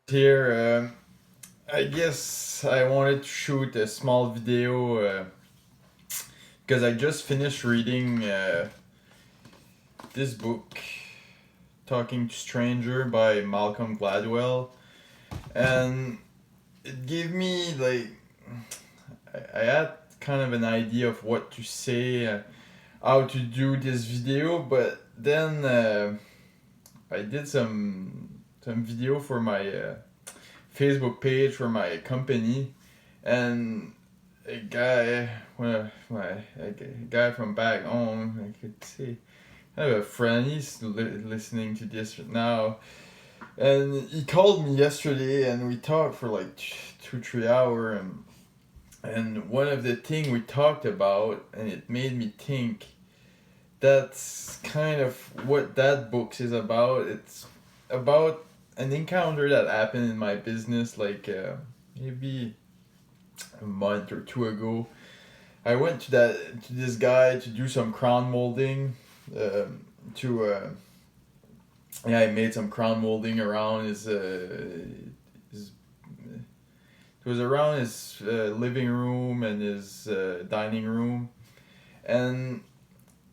Here. I guess I wanted to shoot a small video because I just finished reading this book, Talking to Stranger by Malcolm Gladwell, and it gave me I had kind of an idea of what to say, how to do this video, but then I did some video for my Facebook page for my company, and a guy, a guy from back home, I could say, I have a friend. He's listening to this now, and he called me yesterday, and we talked for like 2 3 hours, and one of the thing we talked about, and it made me think. That's kind of what that book is about. It's about an encounter that happened in my business maybe a month or two ago. I went to this guy to do some crown molding. To Yeah, I made some crown molding around his it was around his living room and his dining room, and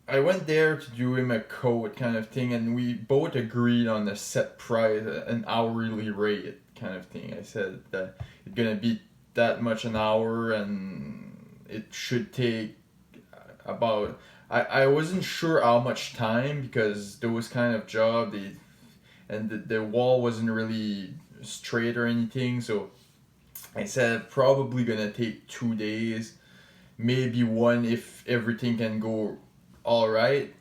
I went there to do him a coat kind of thing, and we both agreed on a set price, an hourly rate kind of thing. I said that it's gonna be that much an hour, and it should take about. I wasn't sure how much time because there was kind of job and the wall wasn't really straight or anything, so I said probably gonna take 2 days, maybe one if everything can go all right.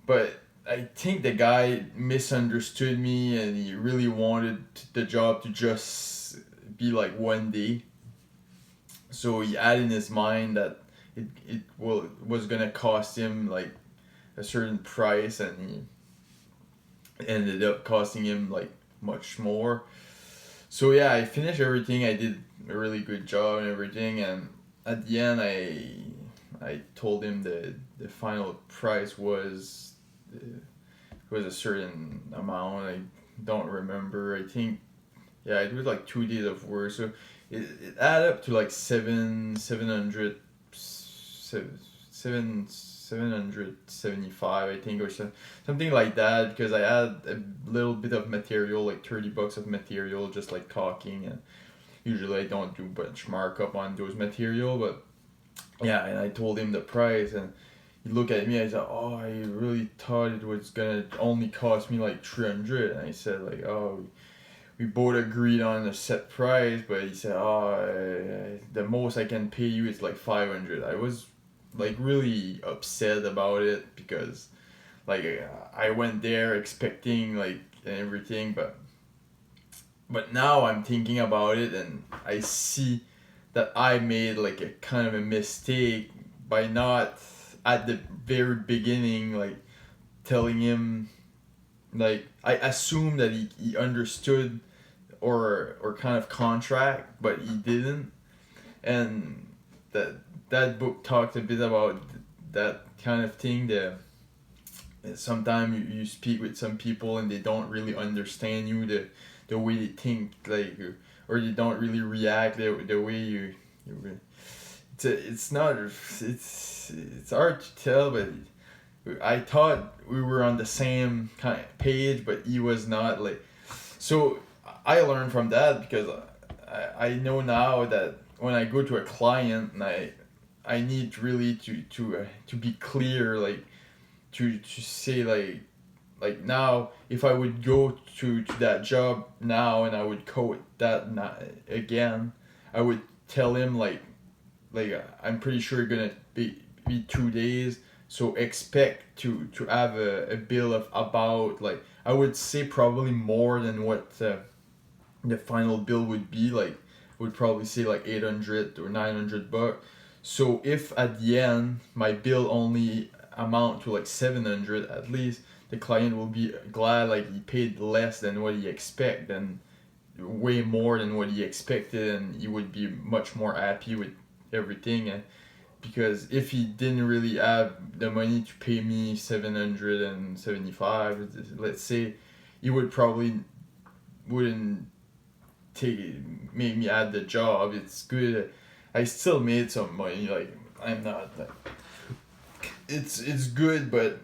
But I think the guy misunderstood me and he really wanted the job to just be like 1 day. So he had in his mind that was gonna cost him like a certain price, and he ended up costing him like much more. So yeah, I finished everything. I did a really good job and everything, and at the end, I told him the final price was a certain amount. I don't remember. I think yeah, it was like 2 days of work, so it added up to like seven hundred seven hundred 75, I think, or something like that, because I had a little bit of material, like $30 of material, just like caulking, and usually I don't do much markup on those material, but yeah, and I told him the price, and he looked at me. I said, "Oh, I really thought it was gonna only cost me like 300." And I said, like, "Oh, we both agreed on a set price," but he said, "Oh, the most I can pay you is like 500." I was like really upset about it because like I went there expecting like everything, but now I'm thinking about it and I see that I made like a kind of a mistake by not at the very beginning like telling him, like I assumed that he understood or kind of contract, but he didn't. And that that book talked a bit about that kind of thing. Sometimes you speak with some people and they don't really understand you, the way they think, like, or they don't really react the way you it's not it's hard to tell, but I thought we were on the same kind of page, but he was not, like. So I learned from that because I know now that when I go to a client and I need really to be clear, like to say like now if I would go to that job now and I would code that not, again, I would tell him like I'm pretty sure gonna be 2 days, so expect to have a bill of about, like, I would say probably more than what the final bill would be, like would probably say like 800 or $900. So if at the end my bill only amount to like 700, at least the client will be glad, like he paid less than what he expected, and way more than what he expected, and he would be much more happy with everything. And because if he didn't really have the money to pay me 775, let's say, he would probably wouldn't made me at the job. It's good. I still made some money. Like, I'm not like, it's good, but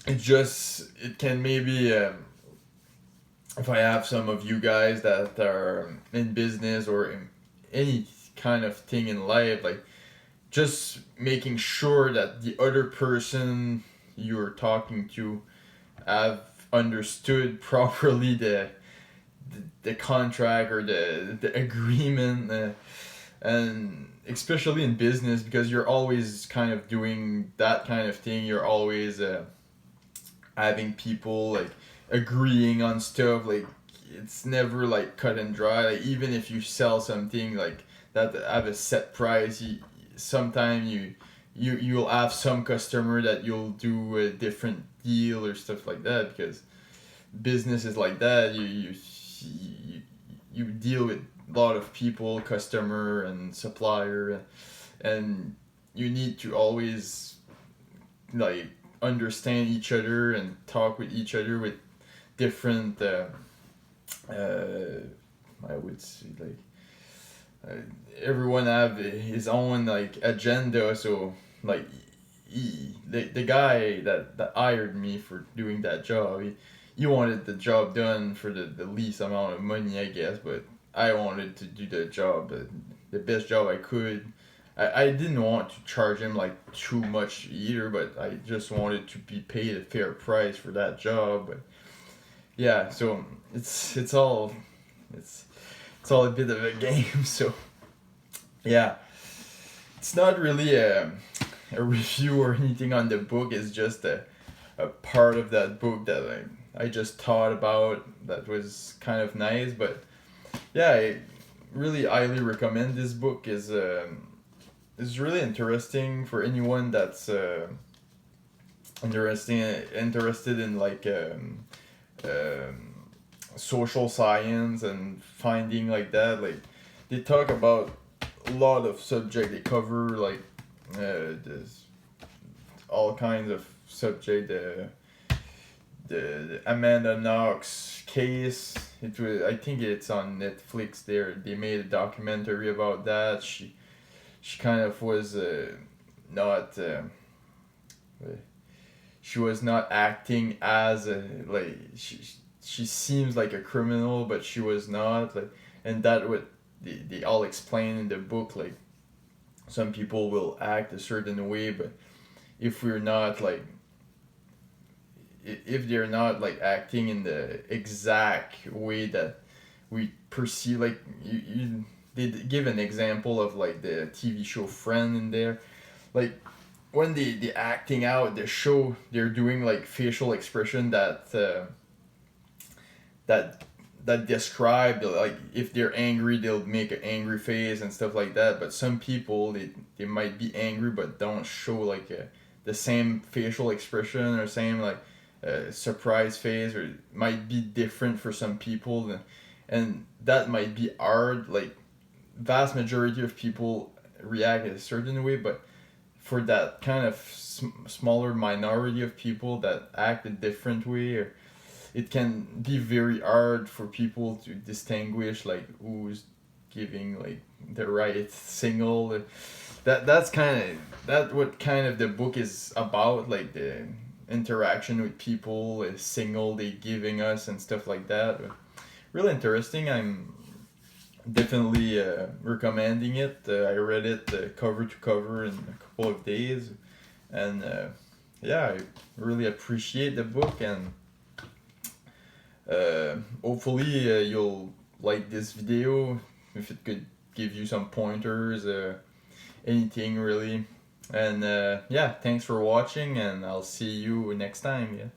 it can maybe if I have some of you guys that are in business or in any kind of thing in life, like just making sure that the other person you're talking to have understood properly the contract or the agreement, and especially in business, because you're always kind of doing that kind of thing. You're always having people like agreeing on stuff. Like, it's never like cut and dry. Like, even if you sell something like that have a set price, sometimes you'll have some customer that you'll do a different deal or stuff like that, because business is like that. You deal with a lot of people, customer and supplier, and you need to always like understand each other and talk with each other with different I would say like everyone have his own like agenda. So like the guy that hired me for doing that job, he wanted the job done for the least amount of money, I guess, but I wanted to do the job, the best job I could. I didn't want to charge him like too much either, but I just wanted to be paid a fair price for that job. But yeah, so it's all a bit of a game. So yeah, it's not really a review or anything on the book. It's just a part of that book that I just thought about that was kind of nice. But yeah, I really highly recommend this book. Is really interesting for anyone that's interested in like social science and finding like that. Like, they talk about a lot of subject. They cover like there's all kinds of subject. The Amanda Knox case. It was, I think it's on Netflix. They made a documentary about that. She kind of was not she was not acting as like she seems like a criminal, but she was not, like, and that what they all explain in the book. Like, some people will act a certain way, but if we're not like if they're not like acting in the exact way that we perceive, like they give an example of like the TV show Friend in there, like when they acting out the show, they're doing like facial expression that describe, like, if they're angry they'll make an angry face and stuff like that. But some people they might be angry but don't show like the same facial expression or same like surprise face, or it might be different for some people, and that might be hard. Like, vast majority of people react a certain way, but for that kind of smaller minority of people that act a different way, or it can be very hard for people to distinguish like who's giving like the right signal. That's kind of what kind of the book is about, like the interaction with people, a signal they giving us and stuff like that. Really interesting. I'm definitely recommending it. I read it cover to cover in a couple of days, and yeah, I really appreciate the book, and hopefully you'll like this video, if it could give you some pointers, anything really. And yeah, thanks for watching, and I'll see you next time. Yeah.